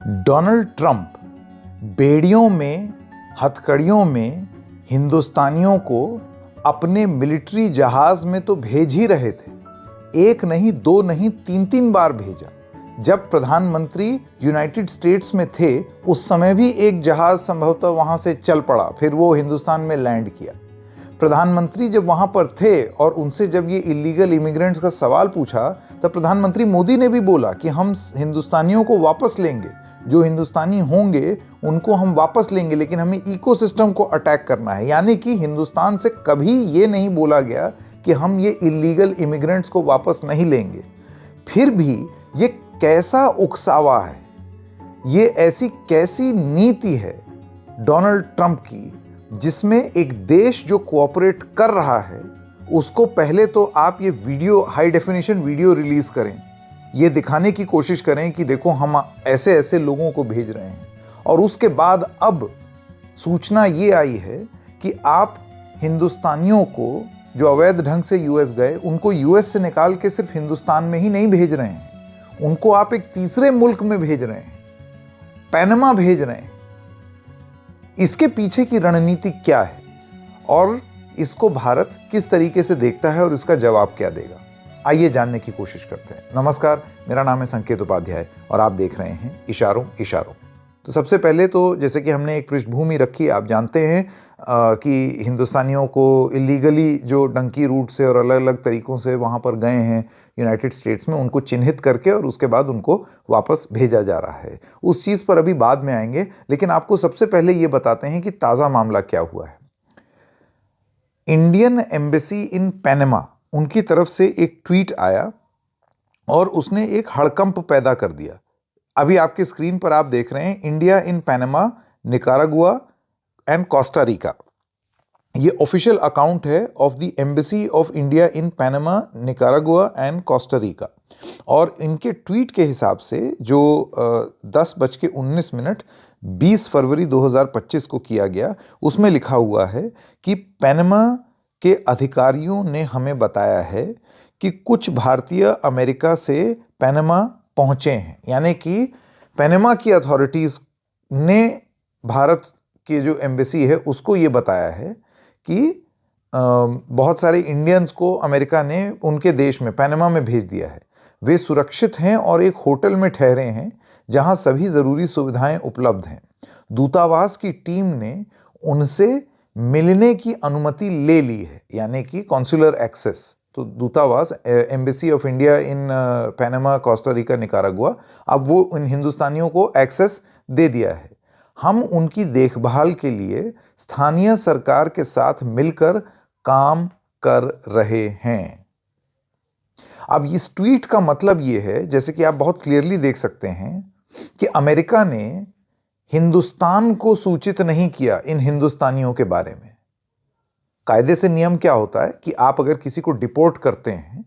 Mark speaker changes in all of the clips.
Speaker 1: Donald Trump बेड़ियों में, हथकड़ियों में हिंदुस्तानियों को अपने मिलिट्री जहाज में तो भेज ही रहे थे। एक नहीं, दो नहीं, तीन तीन बार भेजा। जब प्रधानमंत्री यूनाइटेड स्टेट्स में थे उस समय भी एक जहाज संभवतः वहां से चल पड़ा, फिर वो हिंदुस्तान में लैंड किया। प्रधानमंत्री जब वहां पर थे और उनसे जब ये इलीगल इमिग्रेंट्स का सवाल पूछा तब प्रधानमंत्री मोदी ने भी बोला कि हम हिंदुस्तानियों को वापस लेंगे, जो हिंदुस्तानी होंगे उनको हम वापस लेंगे, लेकिन हमें इकोसिस्टम को अटैक करना है। यानी कि हिंदुस्तान से कभी ये नहीं बोला गया कि हम ये इलीगल इमिग्रेंट्स को वापस नहीं लेंगे। फिर भी ये कैसा उकसावा है, ये ऐसी कैसी नीति है डोनाल्ड ट्रंप की, जिसमें एक देश जो कोऑपरेट कर रहा है उसको पहले तो आप ये video, high definition video release करें, ये दिखाने की कोशिश करें कि देखो हम ऐसे ऐसे लोगों को भेज रहे हैं, और उसके बाद अब सूचना ये आई है कि आप हिंदुस्तानियों को जो अवैध ढंग से यूएस गए उनको यूएस से निकाल के सिर्फ हिंदुस्तान में ही नहीं भेज रहे हैं, उनको आप एक तीसरे मुल्क में भेज रहे हैं, पनामा भेज रहे हैं। इसके पीछे की रणनीति क्या है और इसको भारत किस तरीके से देखता है और इसका जवाब क्या देगा, आइए जानने की कोशिश करते हैं। नमस्कार, मेरा नाम है संकेत उपाध्याय और आप देख रहे हैं इशारों इशारों। तो सबसे पहले तो जैसे कि हमने एक पृष्ठभूमि रखी, आप जानते हैं कि हिंदुस्तानियों को इलीगली जो डंकी रूट से और अलग अलग तरीकों से वहाँ पर गए हैं यूनाइटेड स्टेट्स में, उनको चिन्हित करके और उसके बाद उनको वापस भेजा जा रहा है। उस चीज़ पर अभी बाद में आएंगे, लेकिन आपको सबसे पहले ये बताते हैं कि ताज़ा मामला क्या हुआ है। इंडियन एम्बेसी इन पनामा, उनकी तरफ से एक ट्वीट आया और उसने एक हड़कंप पैदा कर दिया। अभी आपके स्क्रीन पर आप देख रहे हैं, India in Panama, Nicaragua and Costa Rica. ये ऑफिशियल अकाउंट है of the embassy of India in Panama, Nicaragua and Costa Rica. और इनके ट्वीट के हिसाब से जो 10:19 20 फरवरी 2025 को किया गया, उसमें लिखा हुआ है कि पनामा के अधिकारियों ने हमें बताया है कि कुछ भारतीय अमेरिका से पनामा पहुंचे हैं। यानी कि पनामा की अथॉरिटीज़ ने भारत के जो एम्बेसी है उसको ये बताया है कि बहुत सारे इंडियंस को अमेरिका ने उनके देश में पनामा में भेज दिया है। वे सुरक्षित हैं और एक होटल में ठहरे हैं जहां सभी ज़रूरी सुविधाएं उपलब्ध हैं। दूतावास की टीम ने उनसे मिलने की अनुमति ले ली है, यानी कि कॉन्सुलर एक्सेस। तो दूतावास, embassy of India in Panama, Costa Rica, Nicaragua, अब वो उन हिंदुस्तानियों को एक्सेस दे दिया है। हम उनकी देखभाल के लिए स्थानीय सरकार के साथ मिलकर काम कर रहे हैं। अब इस ट्वीट का मतलब ये है, जैसे कि आप बहुत क्लियरली देख सकते हैं, कि अमेरिका ने हिंदुस्तान को सूचित नहीं किया इन हिंदुस्तानियों के बारे में। कायदे से नियम क्या होता है कि आप अगर किसी को डिपोर्ट करते हैं,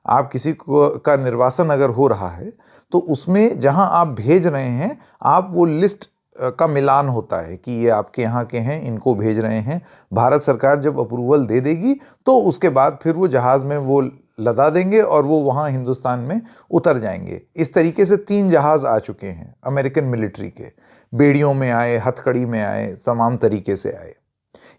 Speaker 1: आप किसी को का निर्वासन अगर हो रहा है, तो उसमें जहां आप भेज रहे हैं आप वो लिस्ट का मिलान होता है कि ये आपके यहाँ के हैं, इनको भेज रहे हैं। भारत सरकार जब अप्रूवल दे देगी तो उसके बाद फिर वो जहाज़ में वो लदा देंगे और वो वहाँ हिंदुस्तान में उतर जाएंगे। इस तरीके से 3 जहाज़ आ चुके हैं अमेरिकन मिलिट्री के, बेड़ियों में आए, हथकड़ी में आए, तमाम तरीके से आए।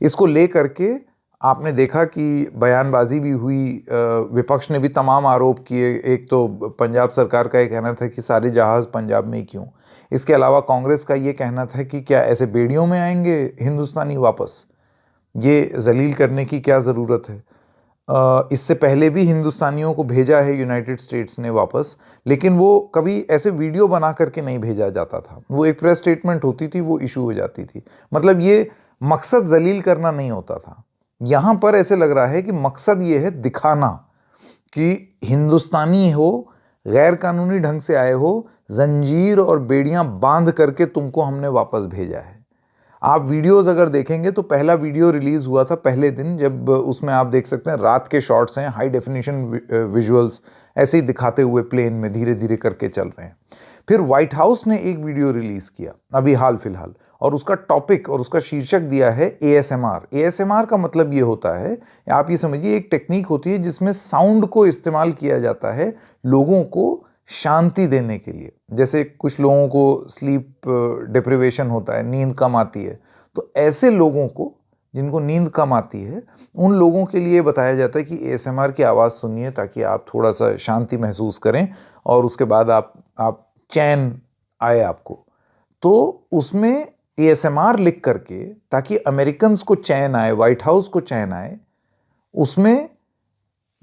Speaker 1: इसको ले करके आपने देखा कि बयानबाजी भी हुई, विपक्ष ने भी तमाम आरोप किए। एक तो पंजाब सरकार का ये कहना था कि सारे जहाज़ पंजाब में ही क्यों। इसके अलावा कांग्रेस का ये कहना था कि क्या ऐसे बेड़ियों में आएंगे हिंदुस्तानी वापस, ये जलील करने की क्या ज़रूरत है। इससे पहले भी हिंदुस्तानियों को भेजा है यूनाइटेड स्टेट्स ने वापस, लेकिन वो कभी ऐसे वीडियो बना करके नहीं भेजा जाता था। वो एक प्रेस स्टेटमेंट होती थी, वो इशू हो जाती थी। मतलब ये मकसद जलील करना नहीं होता था। यहाँ पर ऐसे लग रहा है कि मकसद ये है दिखाना कि हिंदुस्तानी हो, गैर कानूनी ढंग से आए हो, जंजीर और बेड़ियां बांध करके तुमको हमने वापस भेजा है। आप वीडियोस अगर देखेंगे तो पहला वीडियो रिलीज हुआ था पहले दिन, जब उसमें आप देख सकते हैं रात के शॉट्स हैं, हाई डेफिनेशन विजुअल्स ऐसे ही दिखाते हुए प्लेन में धीरे धीरे करके चल रहे हैं। फिर व्हाइट हाउस ने एक वीडियो रिलीज किया अभी हाल फिलहाल, और उसका टॉपिक और उसका शीर्षक दिया है ASMR। ASMR का मतलब ये होता है, आप ये समझिए, एक टेक्निक होती है जिसमें साउंड को इस्तेमाल किया जाता है लोगों को शांति देने के लिए, जैसे कुछ लोगों को स्लीप डिप्रिवेशन होता है, नींद कम आती है, तो ऐसे लोगों को जिनको नींद कम आती है उन लोगों के लिए बताया जाता है कि एएसएमआर की आवाज़ सुनिए ताकि आप थोड़ा सा शांति महसूस करें और उसके बाद आप चैन आए आपको। तो उसमें एएसएमआर लिख करके ताकि अमेरिकन्स को चैन आए, व्हाइट हाउस को चैन आए, उसमें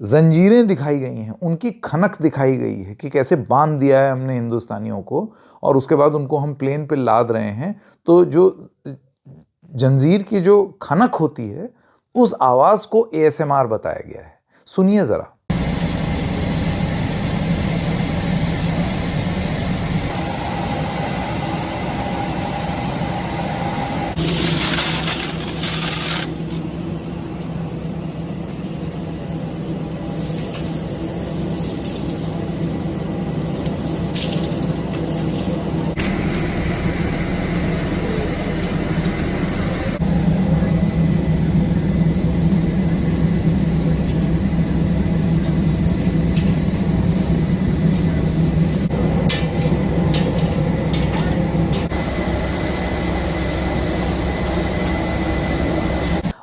Speaker 1: जंजीरें दिखाई गई हैं, उनकी खनक दिखाई गई है कि कैसे बांध दिया है हमने हिंदुस्तानियों को और उसके बाद उनको हम प्लेन पे लाद रहे हैं। तो जो जंजीर की जो खनक होती है उस आवाज को एएसएमआर बताया गया है। सुनिए जरा।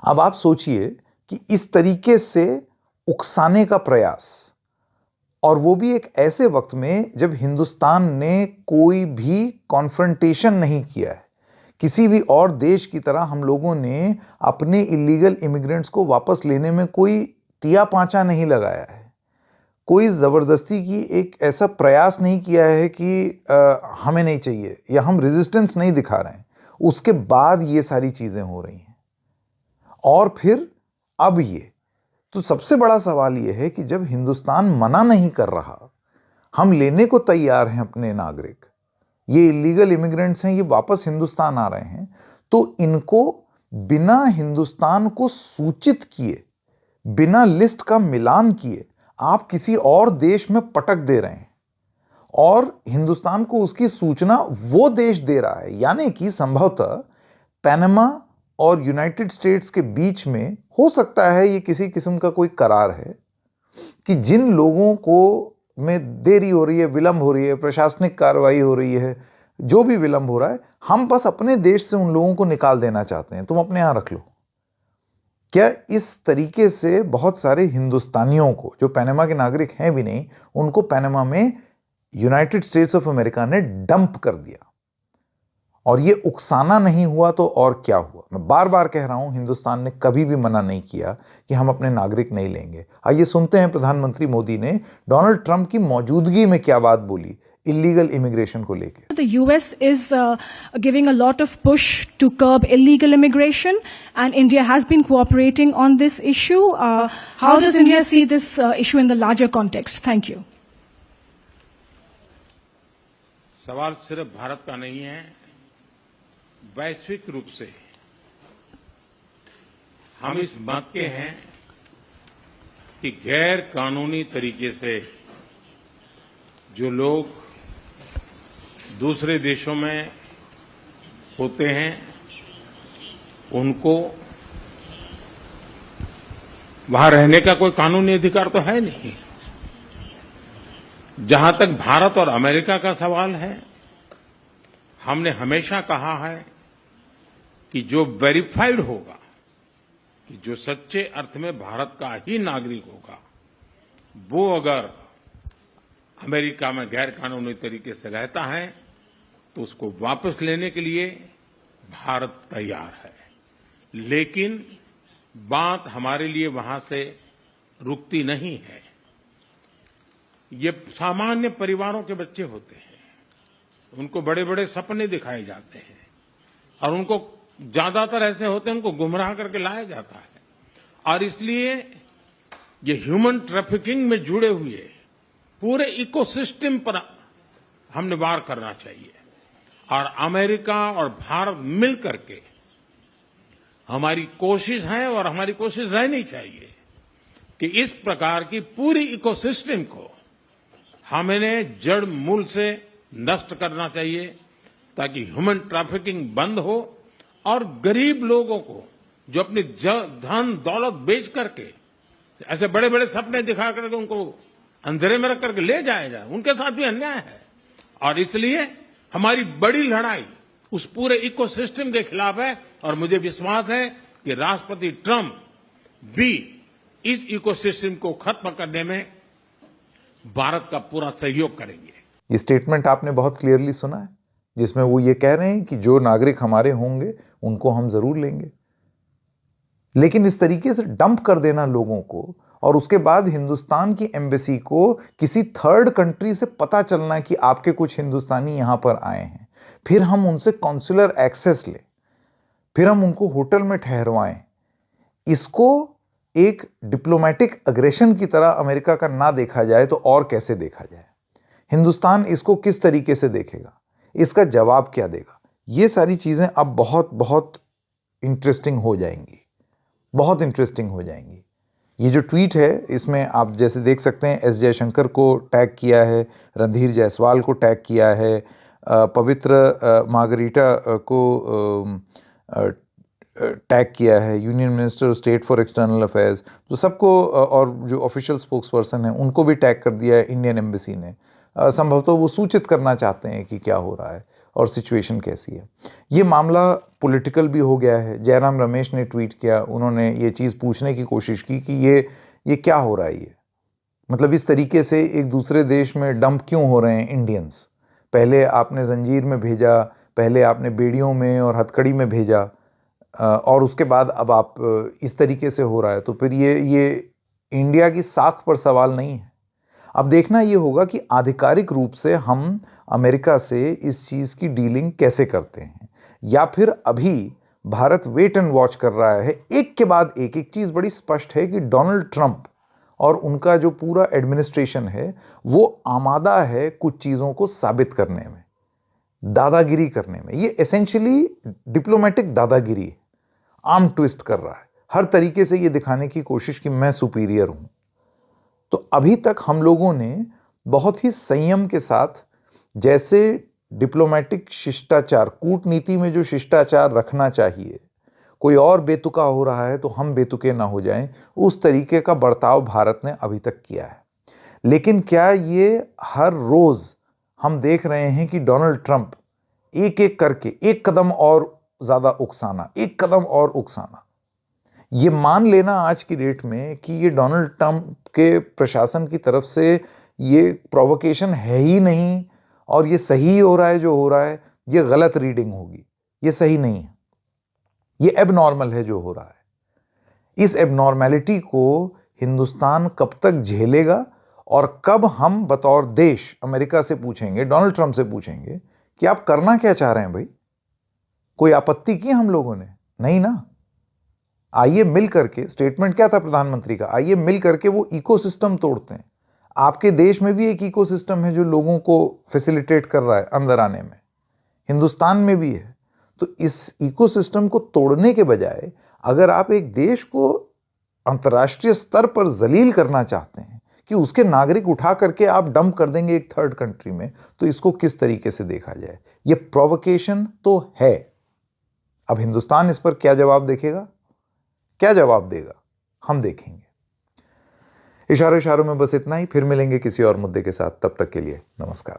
Speaker 1: अब आप सोचिए कि इस तरीके से उकसाने का प्रयास, और वो भी एक ऐसे वक्त में जब हिंदुस्तान ने कोई भी कॉन्फ्रंटेशन नहीं किया है। किसी भी और देश की तरह हम लोगों ने अपने इलीगल इमिग्रेंट्स को वापस लेने में कोई तिया पांचा नहीं लगाया है, कोई ज़बरदस्ती की एक ऐसा प्रयास नहीं किया है कि हमें नहीं चाहिए या हम रेजिस्टेंस नहीं दिखा रहे हैं। उसके बाद ये सारी चीज़ें हो रही हैं और फिर अब ये, तो सबसे बड़ा सवाल ये है कि जब हिंदुस्तान मना नहीं कर रहा, हम लेने को तैयार हैं अपने नागरिक, ये इलीगल इमिग्रेंट्स हैं, ये वापस हिंदुस्तान आ रहे हैं, तो इनको बिना हिंदुस्तान को सूचित किए, बिना लिस्ट का मिलान किए आप किसी और देश में पटक दे रहे हैं और हिंदुस्तान को उसकी सूचना वो देश दे रहा है। यानी कि संभवतः पनामा और यूनाइटेड स्टेट्स के बीच में हो सकता है ये किसी किस्म का कोई करार है कि जिन लोगों को में देरी हो रही है, विलंब हो रही है, प्रशासनिक कार्रवाई हो रही है, जो भी विलंब हो रहा है, हम बस अपने देश से उन लोगों को निकाल देना चाहते हैं, तुम अपने यहां रख लो। क्या इस तरीके से बहुत सारे हिंदुस्तानियों को, जो पनामा के नागरिक हैं भी नहीं, उनको पनामा में यूनाइटेड स्टेट्स ऑफ अमेरिका ने डंप कर दिया और ये उकसाना नहीं हुआ तो और क्या हुआ? मैं बार बार कह रहा हूं, हिंदुस्तान ने कभी भी मना नहीं किया कि हम अपने नागरिक नहीं लेंगे। आइए सुनते हैं प्रधानमंत्री मोदी ने डोनाल्ड ट्रंप की मौजूदगी में क्या बात बोली illegal immigration को लेके।
Speaker 2: The US is giving a lot of push to curb illegal immigration, and India has been cooperating on this issue. How does India see this issue in the larger context? Thank you.
Speaker 3: सवाल सिर्फ भारत का नहीं है, वैश्विक रूप से हम इस मत के हैं कि गैर कानूनी तरीके से जो लोग दूसरे देशों में होते हैं उनको वहां रहने का कोई कानूनी अधिकार तो है नहीं। जहां तक भारत और अमेरिका का सवाल है, हमने हमेशा कहा है कि जो वेरीफाइड होगा, कि जो सच्चे अर्थ में भारत का ही नागरिक होगा, वो अगर अमेरिका में गैर कानूनी तरीके से रहता है तो उसको वापस लेने के लिए भारत तैयार है। लेकिन बात हमारे लिए वहां से रुकती नहीं है। ये सामान्य परिवारों के बच्चे होते हैं, उनको बड़े बड़े सपने दिखाए जाते हैं और उनको ज्यादातर ऐसे होते हैं, उनको गुमराह करके लाया जाता है। और इसलिए ये ह्यूमन ट्रैफिकिंग में जुड़े हुए पूरे इकोसिस्टम पर हमने वार करना चाहिए और अमेरिका और भारत मिल करके हमारी कोशिश है और हमारी कोशिश रहनी चाहिए कि इस प्रकार की पूरी इकोसिस्टम को हमें जड़ मूल से नष्ट करना चाहिए ताकि ह्यूमन ट्रैफिकिंग बंद हो और गरीब लोगों को जो अपनी धन दौलत बेच करके ऐसे बड़े बड़े सपने दिखा करके उनको अंधेरे में रख करके ले जाया जाए, उनके साथ भी अन्याय है। और इसलिए हमारी बड़ी लड़ाई उस पूरे इकोसिस्टम के खिलाफ है। और मुझे विश्वास है कि राष्ट्रपति ट्रंप भी इस इकोसिस्टम को खत्म करने में भारत का पूरा सहयोग करेंगे।
Speaker 1: ये स्टेटमेंट आपने बहुत क्लियरली सुना है, जिसमें वो ये कह रहे हैं कि जो नागरिक हमारे होंगे उनको हम जरूर लेंगे। लेकिन इस तरीके से डंप कर देना लोगों को, और उसके बाद हिंदुस्तान की एम्बेसी को किसी थर्ड कंट्री से पता चलना कि आपके कुछ हिंदुस्तानी यहां पर आए हैं, फिर हम उनसे कॉन्सुलर एक्सेस लें, फिर हम उनको होटल में ठहरवाएं, इसको एक डिप्लोमेटिक अग्रेशन की तरह अमेरिका का ना देखा जाए तो और कैसे देखा जाए? हिंदुस्तान इसको किस तरीके से देखेगा? इसका जवाब क्या देगा? ये सारी चीजें अब बहुत बहुत इंटरेस्टिंग हो जाएंगी, बहुत इंटरेस्टिंग हो जाएंगी। ये जो ट्वीट है, इसमें आप जैसे देख सकते हैं एस जयशंकर को टैग किया है, रणधीर जायसवाल को टैग किया है, पवित्र मार्गरीटा को टैग किया है, union minister of state for external affairs, तो सबको, और जो ऑफिशियल स्पोक्स पर्सन है उनको भी टैग कर दिया है इंडियन एम्बेसी ने। संभवतः वो सूचित करना चाहते हैं कि क्या हो रहा है और सिचुएशन कैसी है। ये मामला पॉलिटिकल भी हो गया है। जयराम रमेश ने ट्वीट किया, उन्होंने ये चीज़ पूछने की कोशिश की कि ये क्या हो रहा है, ये मतलब इस तरीके से एक दूसरे देश में डंप क्यों हो रहे हैं इंडियंस? पहले आपने जंजीर में भेजा, पहले आपने बेड़ियों में और हथकड़ी में भेजा, और उसके बाद अब आप इस तरीके से हो रहा है, तो फिर ये इंडिया की साख पर सवाल नहीं है। अब देखना ये होगा कि आधिकारिक रूप से हम अमेरिका से इस चीज़ की डीलिंग कैसे करते हैं, या फिर अभी भारत वेट एंड वॉच कर रहा है। एक के बाद एक चीज़ बड़ी स्पष्ट है कि डोनाल्ड ट्रंप और उनका जो पूरा एडमिनिस्ट्रेशन है वो आमादा है कुछ चीज़ों को साबित करने में, दादागिरी करने में। ये एसेंशियली डिप्लोमेटिक दादागिरी है, आर्म ट्विस्ट कर रहा है, हर तरीके से ये दिखाने की कोशिश कि मैं सुपीरियर हूं। तो अभी तक हम लोगों ने बहुत ही संयम के साथ, जैसे डिप्लोमेटिक शिष्टाचार, कूटनीति में जो शिष्टाचार रखना चाहिए, कोई और बेतुका हो रहा है तो हम बेतुके ना हो जाएं, उस तरीके का बर्ताव भारत ने अभी तक किया है। लेकिन क्या ये हर रोज हम देख रहे हैं कि डोनाल्ड ट्रंप एक एक करके एक कदम और ज्यादा उकसाना, एक कदम और उकसाना, ये मान लेना आज की डेट में कि ये डोनाल्ड ट्रंप के प्रशासन की तरफ से ये प्रोवोकेशन है ही नहीं और ये सही हो रहा है जो हो रहा है, ये गलत रीडिंग होगी, ये सही नहीं है, ये एबनॉर्मल है जो हो रहा है। इस एबनॉर्मेलिटी को हिंदुस्तान कब तक झेलेगा और कब हम बतौर देश अमेरिका से पूछेंगे, डोनाल्ड ट्रंप से पूछेंगे कि आप करना क्या चाह रहे हैं भाई? कोई आपत्ति की हम लोगों ने? नहीं ना। आइए मिल करके, स्टेटमेंट क्या था प्रधानमंत्री का, आइए मिल करके वो इकोसिस्टम तोड़ते हैं। आपके देश में भी एक इकोसिस्टम है जो लोगों को फैसिलिटेट कर रहा है अंदर आने में, हिंदुस्तान में भी है। तो इस इकोसिस्टम को तोड़ने के बजाय अगर आप एक देश को अंतर्राष्ट्रीय स्तर पर जलील करना चाहते हैं कि उसके नागरिक उठा करके आप डंप कर देंगे एक थर्ड कंट्री में, तो इसको किस तरीके से देखा जाए? ये प्रोवोकेशन तो है। अब हिंदुस्तान इस पर क्या जवाब देखेगा, क्या जवाब देगा, हम देखेंगे। इशारों में बस इतना ही, फिर मिलेंगे किसी और मुद्दे के साथ। तब तक के लिए नमस्कार।